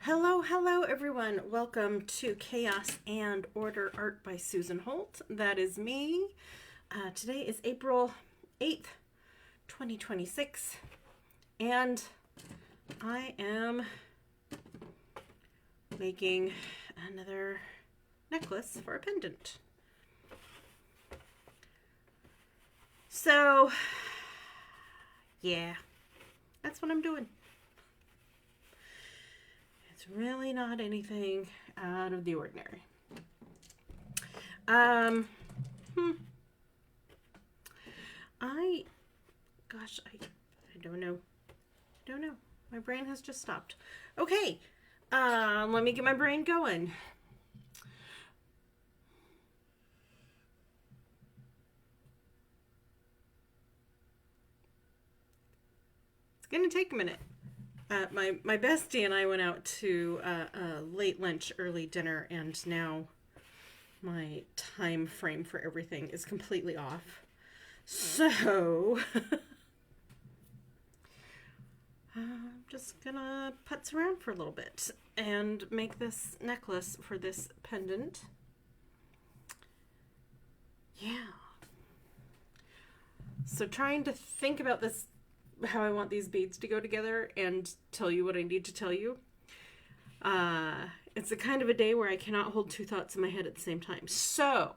Hello everyone. Welcome to Chaos and Order Art by Susan Holt. That is me. Today is April 8th, 2026, and I am making another necklace for a pendant. So, yeah, that's what I'm doing. It's really not anything out of the ordinary. I don't know. My brain has just stopped. Okay, let me get my brain going. It's gonna take a minute. My bestie and I went out to a late lunch, early dinner, and now my time frame for everything is completely off. So I'm just gonna putz around for a little bit and make this necklace for this pendant. Yeah. So trying to think about this, how I want these beads to go together and tell you what I need to tell you. It's a kind of a day where I cannot hold two thoughts in my head at the same time. So,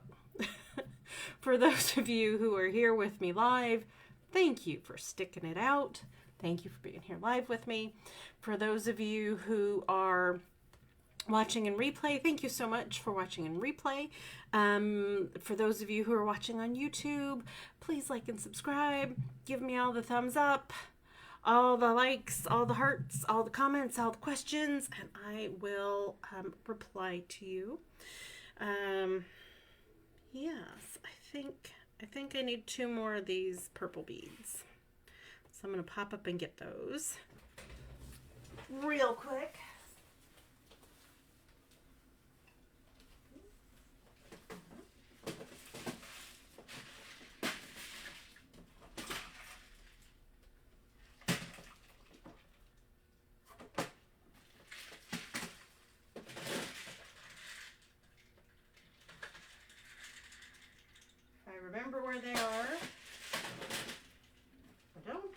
for those of you who are here with me live, thank you for sticking it out. Thank you for being here live with me. For those of you who are watching in replay, thank you so much for watching in replay. For those of you who are watching on YouTube, please like and subscribe. Give me all the thumbs up, all the likes, all the hearts, all the comments, all the questions, and I will reply to you. Yes, I think I need 2 more of these purple beads. So I'm going to pop up and get those real quick. Remember where they are. I don't.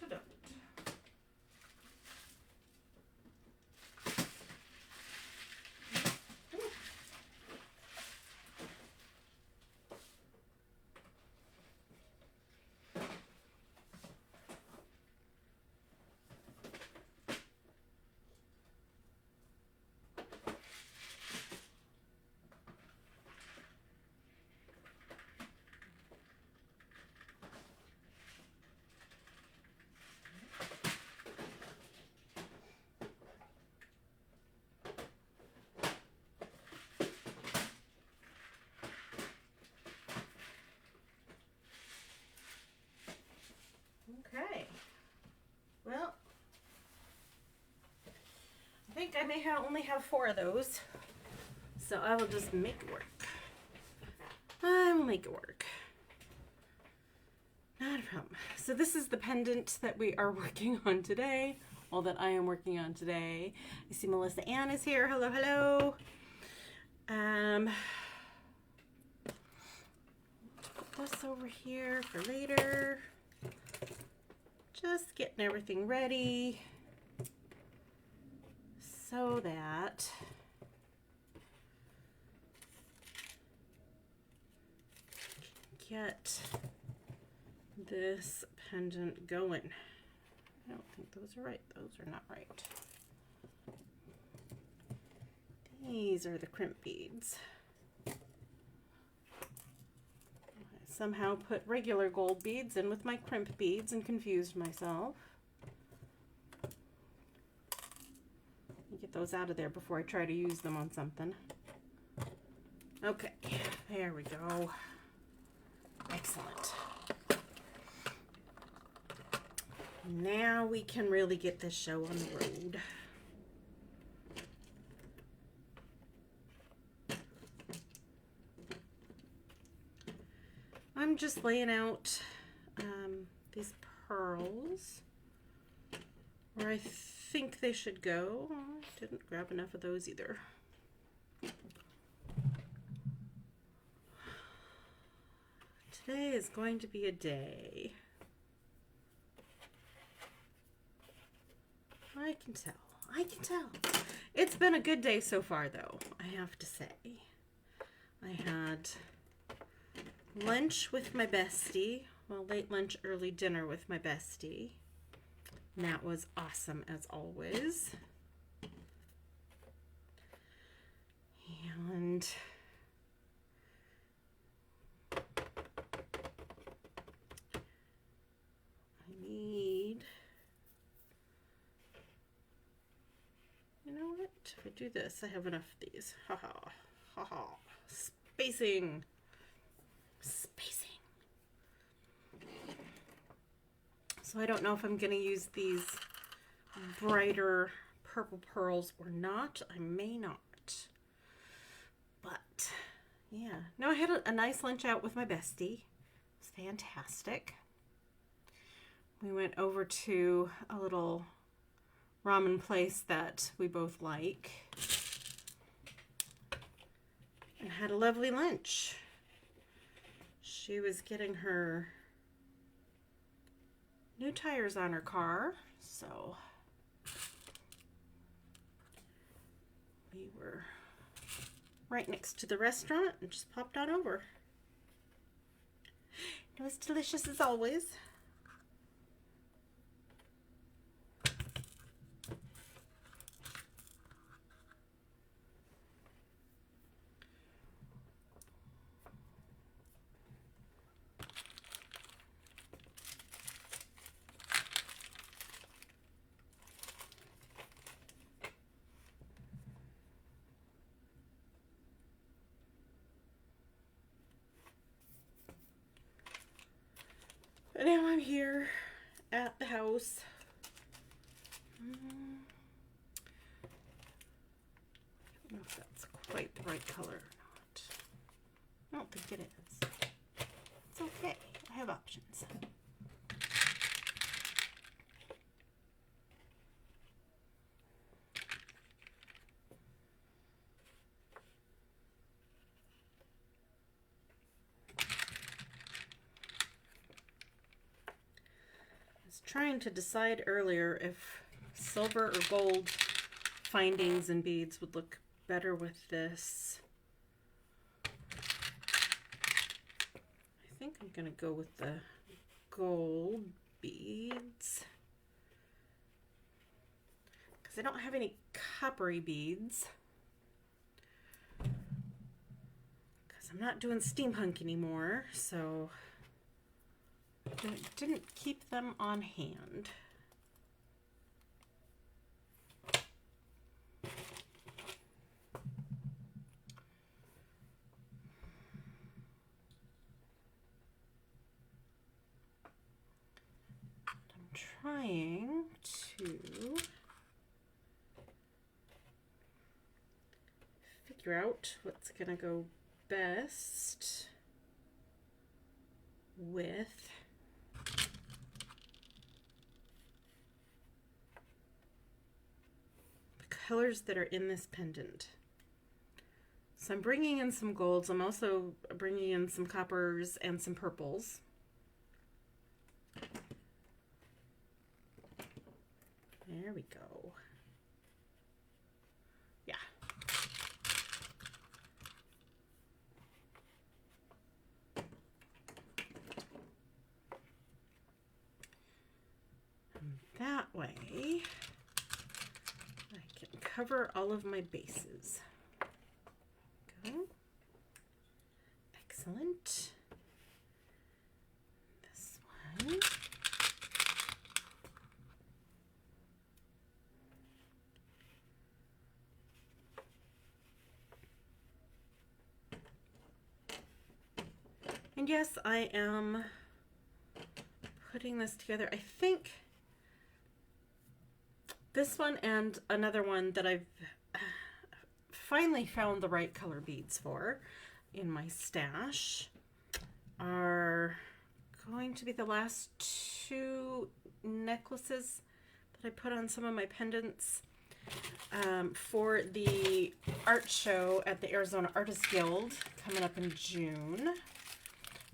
Okay. Well, I think I may only have 4 of those, so I will just make it work. I will make it work. Not a problem. So this is the pendant that we are working on today. Well, that I am working on today. I see Melissa Ann is here. Hello, hello. Put this over here for later. Just getting everything ready so that I can get this pendant going. I don't think those are right. Those are not right. These are the crimp beads. I somehow put regular gold beads in with my crimp beads and confused myself. Get those out of there before I try to use them on something. Okay, there we go. Excellent. Now we can really get this show on the road. I'm just laying out these pearls where I think they should go. I didn't grab enough of those either. Today is going to be a day. I can tell. I can tell. It's been a good day so far, though, I have to say. I had lunch with my bestie. Well, late lunch, early dinner with my bestie. And that was awesome, as always. And you know what? If I do this, I have enough of these. Ha ha. Ha ha. Spacing. Spacing. So I don't know if I'm going to use these brighter purple pearls or not. I may not. But, yeah. No, I had a nice lunch out with my bestie. It was fantastic. We went over to a little ramen place that we both like and had a lovely lunch. She was getting her new tires on her car, so we were right next to the restaurant and just popped on over. It was delicious as always. But now I'm here at the house. I don't know if that's quite the right color or not. I don't think it is. It's okay. I have options. Trying to decide earlier if silver or gold findings and beads would look better with this. I think I'm going to go with the gold beads because I don't have any coppery beads because I'm not doing steampunk anymore, so didn't keep them on hand. I'm trying to figure out what's gonna go best with colors that are in this pendant. So I'm bringing in some golds. I'm also bringing in some coppers and some purples. There we go. Yeah. And that way cover all of my bases. Go. Excellent. This one. And yes, I am putting this together. I think this one and another one that I've finally found the right color beads for in my stash are going to be the last two necklaces that that I put on some of my pendants for the art show at the Arizona Artists Guild coming up in June.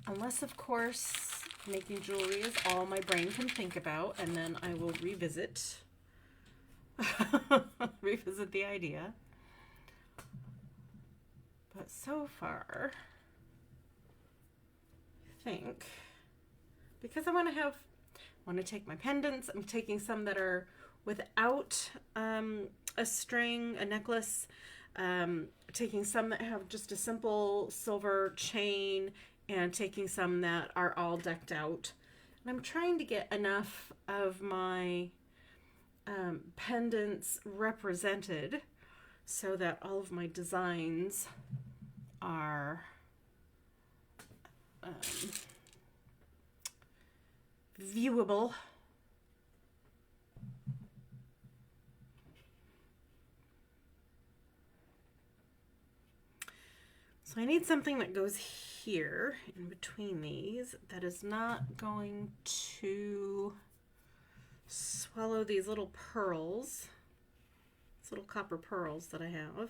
Unless, of course, making jewelry is all my brain can think about, and then I will revisit the idea. But so far, I think, because I want to take my pendants, I'm taking some that are without a string, a necklace, taking some that have just a simple silver chain, and taking some that are all decked out. And I'm trying to get enough of my pendants represented so that all of my designs are viewable. So I need something that goes here in between these that is not going to swallow these little pearls, these little copper pearls that I have,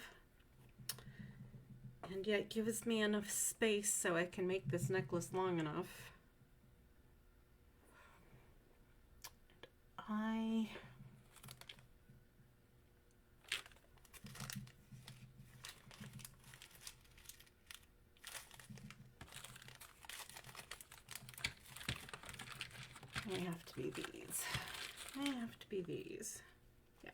and yet gives me enough space so I can make this necklace long enough. I They have to be these. They have to be these. Yeah.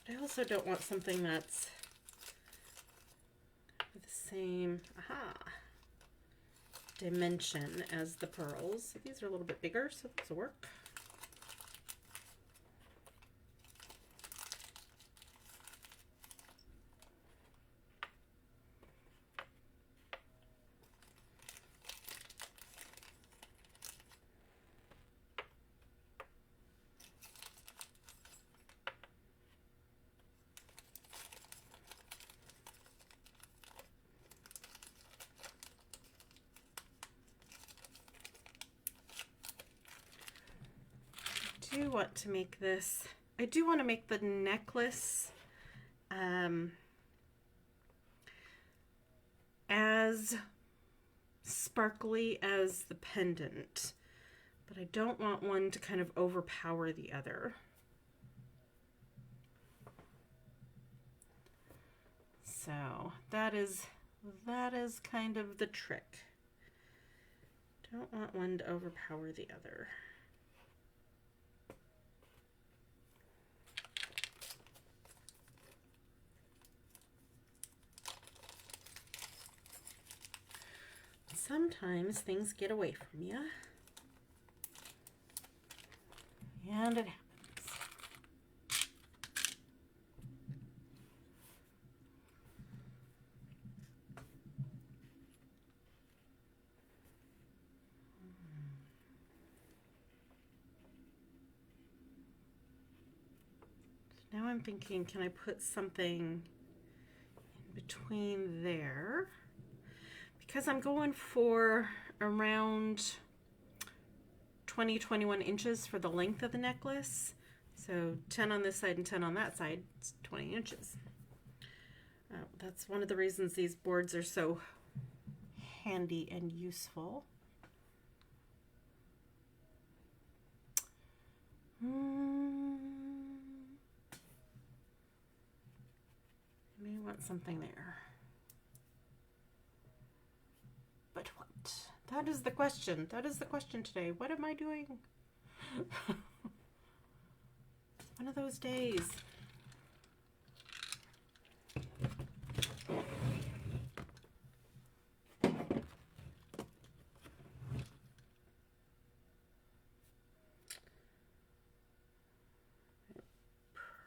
But I also don't want something that's the same dimension as the pearls. These are a little bit bigger, so this will work. I do want to make this, I do want to make the necklace as sparkly as the pendant, but I don't want one to kind of overpower the other. So that is kind of the trick. Don't want one to overpower the other. Sometimes things get away from you, and it happens. So now I'm thinking, can I put something in between there? Because I'm going for around 20-21 inches for the length of the necklace. So 10 on this side and 10 on that side, it's 20 inches. That's one of the reasons these boards are so handy and useful. I may want something there. But what? That is the question. That is the question today. What am I doing? One of those days.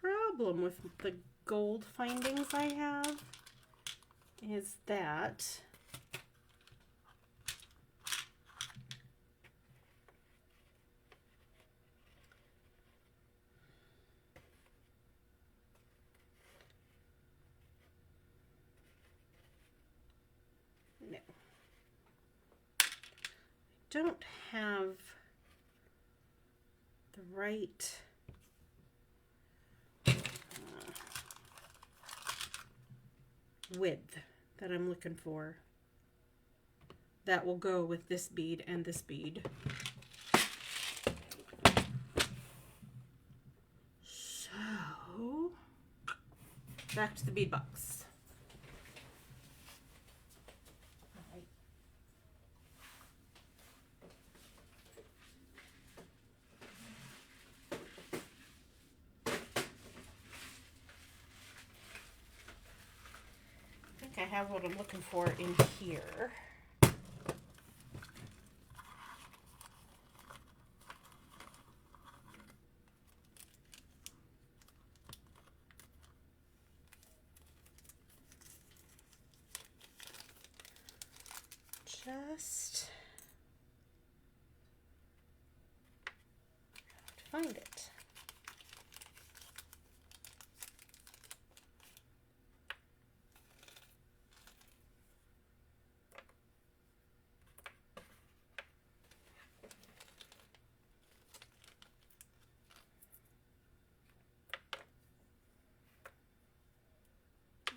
Problem with the gold findings I have is that don't have the right width that I'm looking for. That will go with this bead and this bead. So, back to the bead box. All right. I think I have what I'm looking for in here. Just have to find it.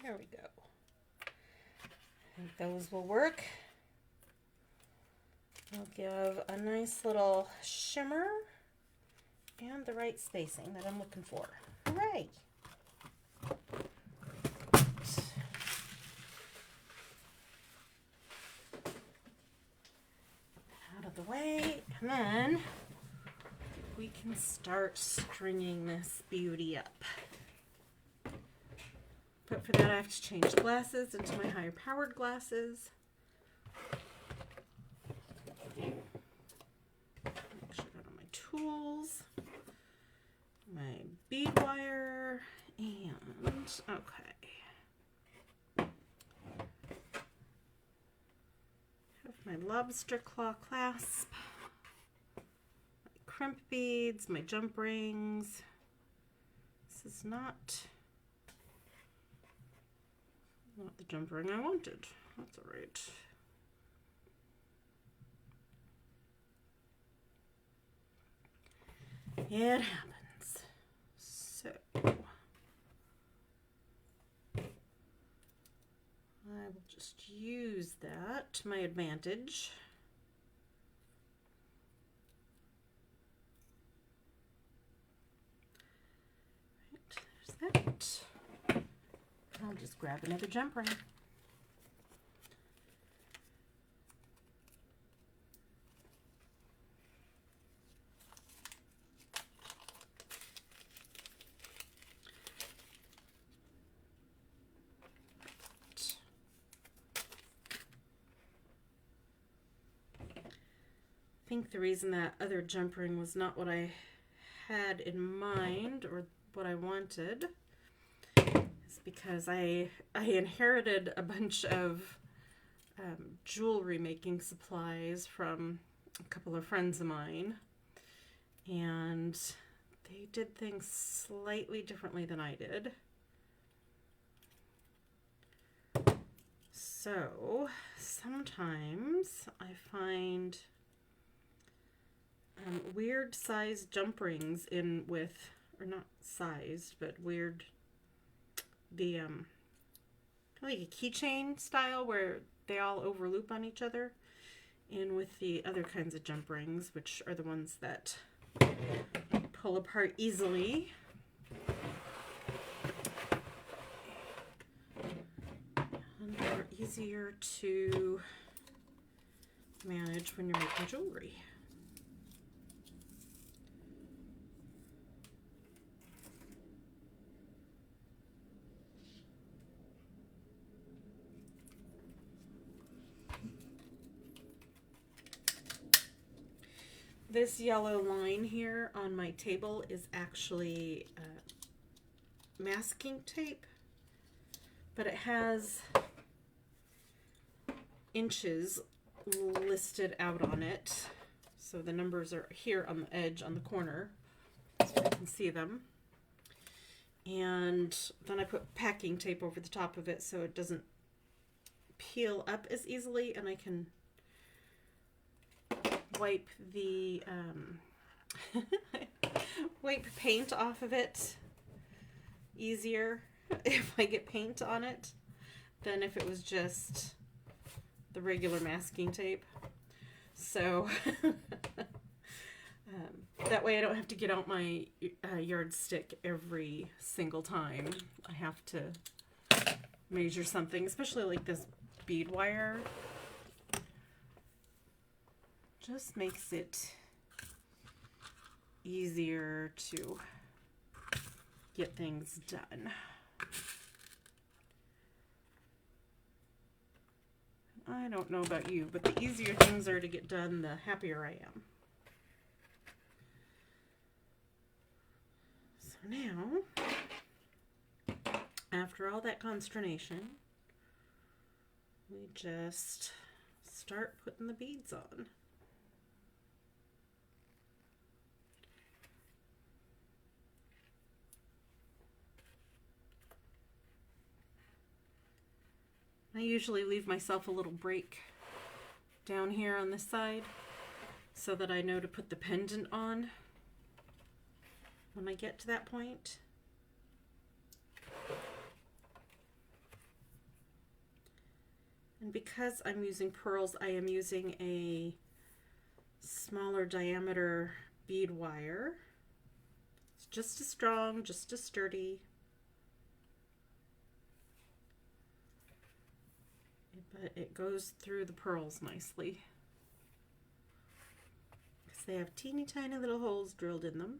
There we go. I think those will work. I'll give a nice little shimmer and the right spacing that I'm looking for. Hooray! Out of the way, and then we can start stringing this beauty up. But for that I have to change glasses into my higher powered glasses. Make sure I got all my tools, my bead wire, and okay. Have my lobster claw clasp, my crimp beads, my jump rings. This is not the jump ring I wanted. That's all right. It happens. So I will just use that to my advantage. Right, there's that. I'll just grab another jump ring. I think the reason that other jump ring was not what I had in mind or what I wanted is because I inherited a bunch of jewelry making supplies from a couple of friends of mine, and they did things slightly differently than I did. So sometimes I find weird sized jump rings in with, or not sized, but weird, the like a keychain style where they all overloop on each other, in with the other kinds of jump rings, which are the ones that pull apart easily. And they're easier to manage when you're making jewelry. This yellow line here on my table is actually masking tape, but it has inches listed out on it. So the numbers are here on the edge, on the corner, so you can see them. And then I put packing tape over the top of it so it doesn't peel up as easily, and I can wipe the wipe paint off of it easier if I get paint on it than if it was just the regular masking tape. So that way I don't have to get out my yardstick every single time I have to measure something, especially like this bead wire. Just makes it easier to get things done. I don't know about you, but the easier things are to get done, the happier I am. So now, after all that consternation, we just start putting the beads on. I usually leave myself a little break down here on this side so that I know to put the pendant on when I get to that point. And because I'm using pearls, I am using a smaller diameter bead wire. It's just as strong, just as sturdy. But it goes through the pearls nicely because they have teeny tiny little holes drilled in them.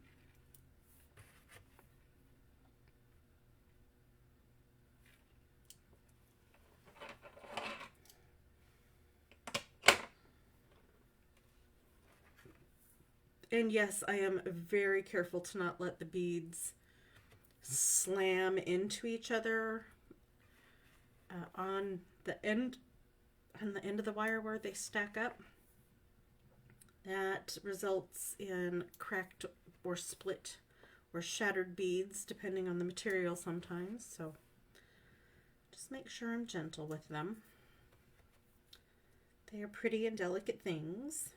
And yes, I am very careful to not let the beads slam into each other on the end of the wire where they stack up. That results in cracked or split or shattered beads depending on the material sometimes. So just make sure I'm gentle with them. They are pretty and delicate things.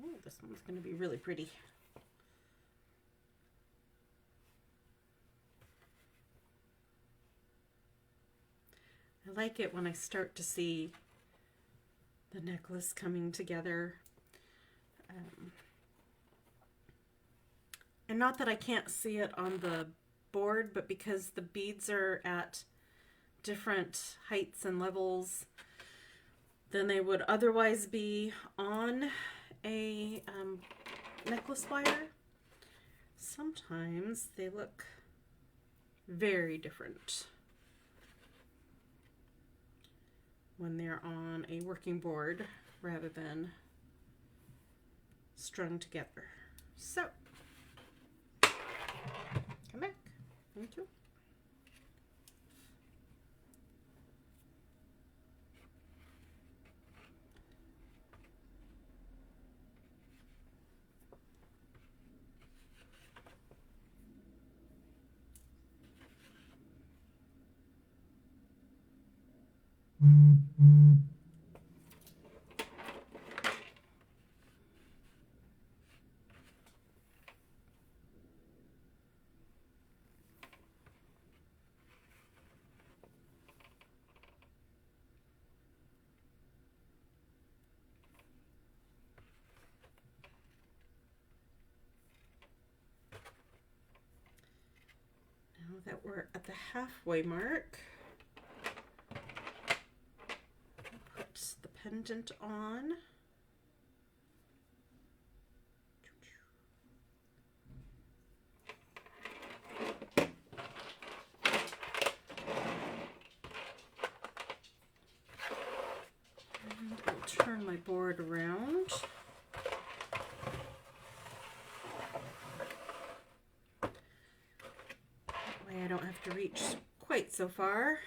Oh, this one's going to be really pretty. I like it when I start to see the necklace coming together. And not that I can't see it on the board, but because the beads are at different heights and levels than they would otherwise be on a necklace wire, sometimes they look very different when they're on a working board rather than strung together. So, come back. Thank you. Now that we're at the halfway mark, I'll put the pendant on. And I'll turn my board around. I don't have to reach quite so far.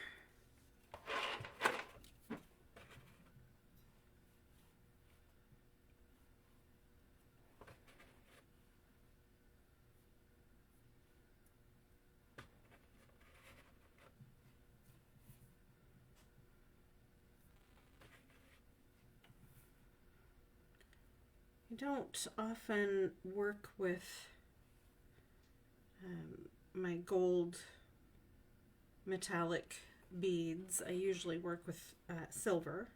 I don't often work with my gold metallic beads. I usually work with silver.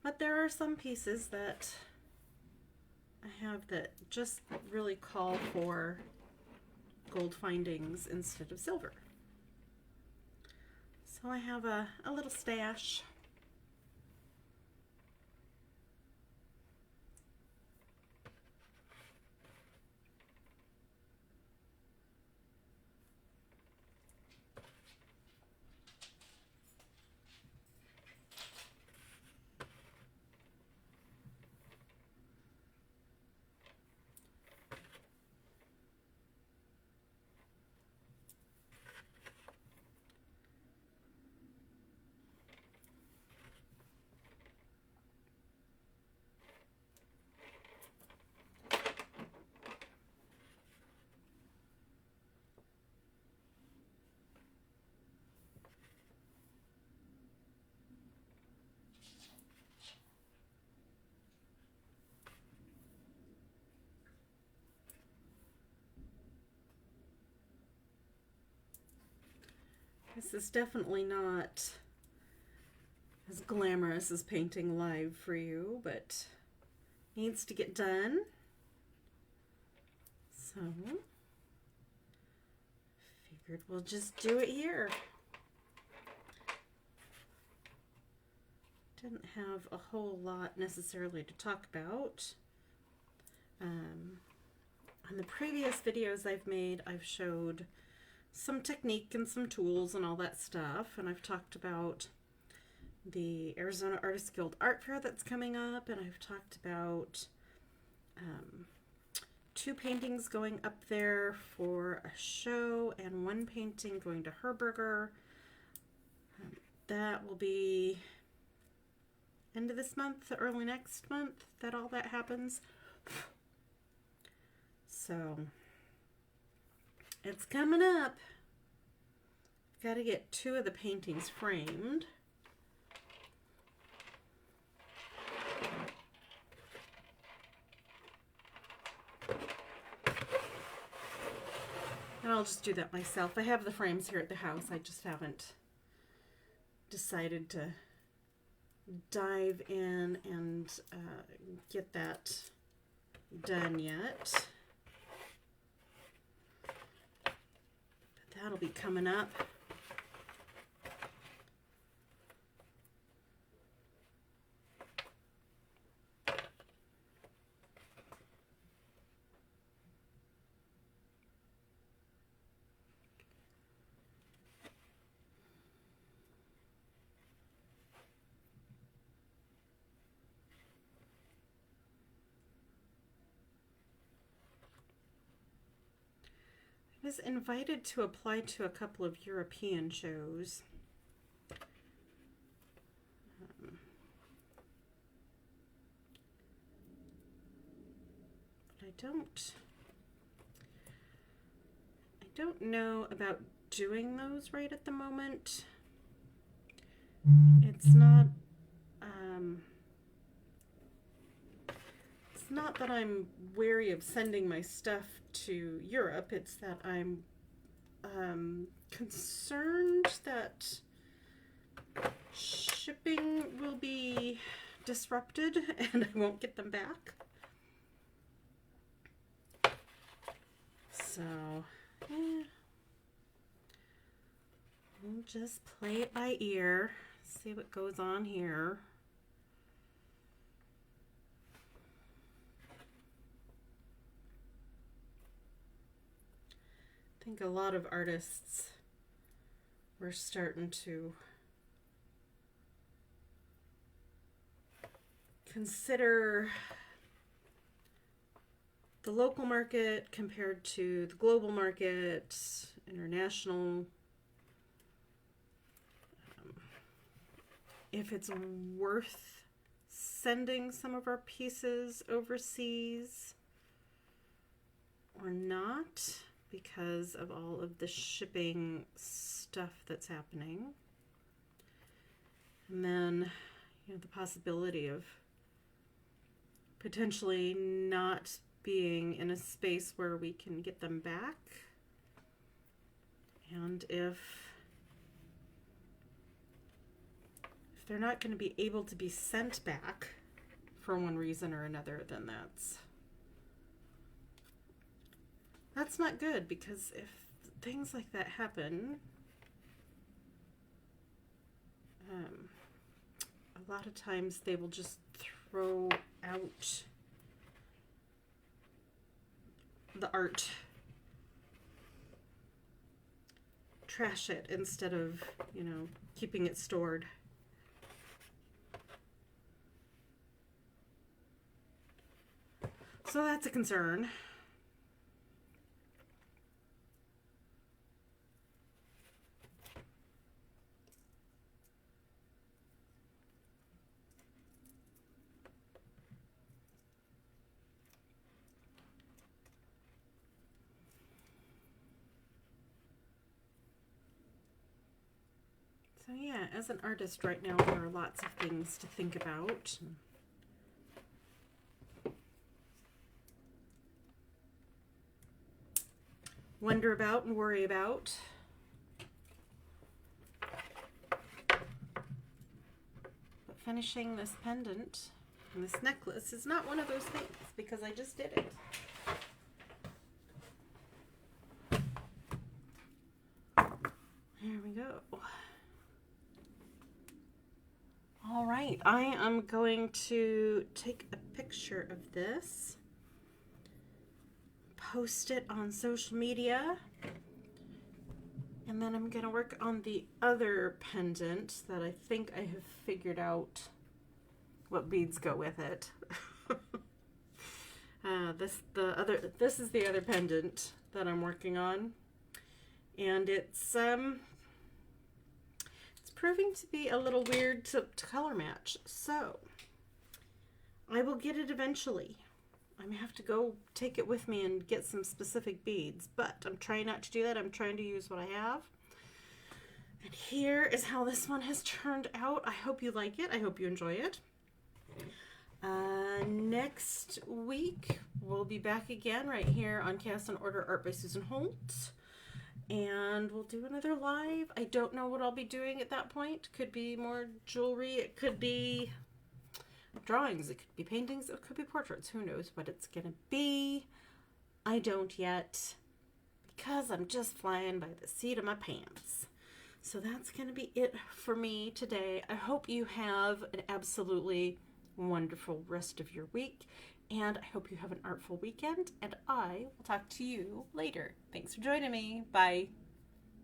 But there are some pieces that I have that just really call for gold findings instead of silver. So I have a little stash. This is definitely not as glamorous as painting live for you, but needs to get done. So, figured we'll just do it here. Didn't have a whole lot necessarily to talk about. On the previous videos I've made, I've showed some technique and some tools and all that stuff, and I've talked about the Arizona Artists Guild Art Fair that's coming up, and I've talked about 2 paintings going up there for a show and 1 painting going to Herberger. That will be end of this month, early next month that all that happens. So it's coming up. Got to get 2 of the paintings framed. And I'll just do that myself. I have the frames here at the house. I just haven't decided to dive in and get that done yet. But that'll be coming up. I was invited to apply to a couple of European shows. But I don't know about doing those right at the moment. It's not that I'm wary of sending my stuff to Europe. It's that I'm concerned that shipping will be disrupted and I won't get them back. So, yeah. We'll just play it by ear, see what goes on here. I think a lot of artists were starting to consider the local market compared to the global market, international. If it's worth sending some of our pieces overseas or not, because of all of the shipping stuff that's happening. And then, the possibility of potentially not being in a space where we can get them back. And if they're not going to be able to be sent back for one reason or another, then that's not good, because if things like that happen, a lot of times they will just throw out the art, trash it instead of, keeping it stored. So that's a concern. So yeah, as an artist right now, there are lots of things to think about. Wonder about and worry about. But finishing this pendant and this necklace is not one of those things, because I just did it. There we go. All right, I am going to take a picture of this, post it on social media, and then I'm going to work on the other pendant that I think I have figured out what beads go with it. This is the other pendant that I'm working on, and it's proving to be a little weird to color match, so I will get it eventually. I'm gonna have to go take it with me and get some specific beads, but I'm trying not to do that. I'm trying to use what I have. And here is how this one has turned out. I hope you like it. I hope you enjoy it. Next week, we'll be back again right here on Cast and Order Art by Susan Holt. And we'll do another live. I don't know what I'll be doing at that point. Could be more jewelry. It could be drawings. It could be paintings. It could be portraits. Who knows what it's going to be. I don't yet, because I'm just flying by the seat of my pants. So that's going to be it for me today. I hope you have an absolutely wonderful rest of your week. And I hope you have an artful weekend, and I will talk to you later. Thanks for joining me. Bye.